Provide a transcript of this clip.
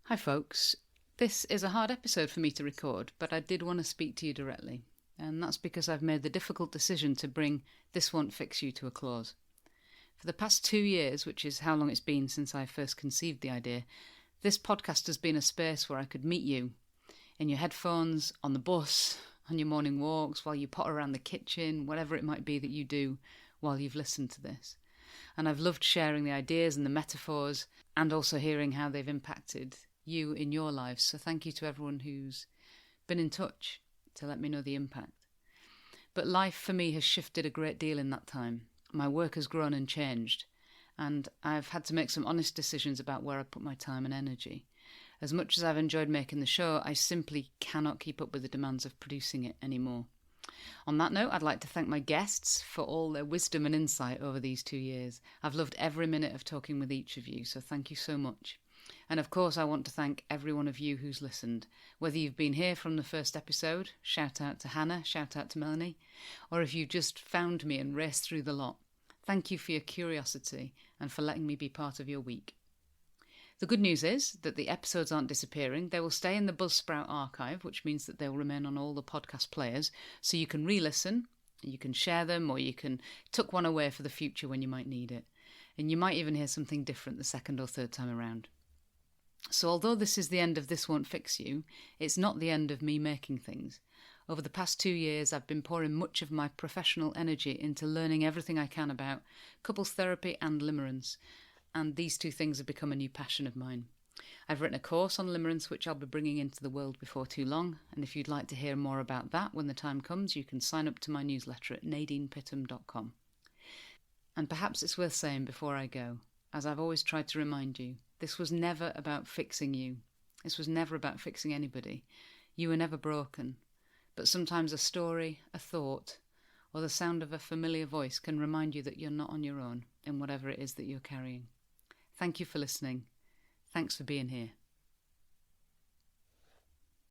Hi folks, this is a hard episode for me to record, but I did want to speak to you directly, and that's because I've made the difficult decision to bring This Won't Fix You to a close. For the past 2 years, which is how long it's been since I first conceived the idea, this podcast has been a space where I could meet you, in your headphones, on the bus, on your morning walks, while you potter around the kitchen, whatever it might be that you do while you've listened to this. And I've loved sharing the ideas and the metaphors, and also hearing how they've impacted you in your lives. So thank you to everyone who's been in touch to let me know the impact. But life for me has shifted a great deal in that time. My work has grown and changed, and I've had to make some honest decisions about where I put my time and energy. As much as I've enjoyed making the show, I simply cannot keep up with the demands of producing it anymore. On that note, I'd like to thank my guests for all their wisdom and insight over these 2 years. I've loved every minute of talking with each of you, so thank you so much. And of course, I want to thank every one of you who's listened. Whether you've been here from the first episode, shout out to Hannah, shout out to Melanie, or if you've just found me and raced through the lot, thank you for your curiosity and for letting me be part of your week. The good news is that the episodes aren't disappearing. They will stay in the Buzzsprout archive, which means that they will remain on all the podcast players, so you can re-listen, you can share them, or you can tuck one away for the future when you might need it. And you might even hear something different the second or third time around. So although this is the end of This Won't Fix You, it's not the end of me making things. Over the past 2 years, I've been pouring much of my professional energy into learning everything I can about couples therapy and limerence, and these two things have become a new passion of mine. I've written a course on limerence which I'll be bringing into the world before too long, and if you'd like to hear more about that when the time comes, you can sign up to my newsletter at nadinepittman.com. And perhaps it's worth saying before I go, as I've always tried to remind you, this was never about fixing you. This was never about fixing anybody. You were never broken. But sometimes a story, a thought, or the sound of a familiar voice can remind you that you're not on your own in whatever it is that you're carrying. Thank you for listening. Thanks for being here.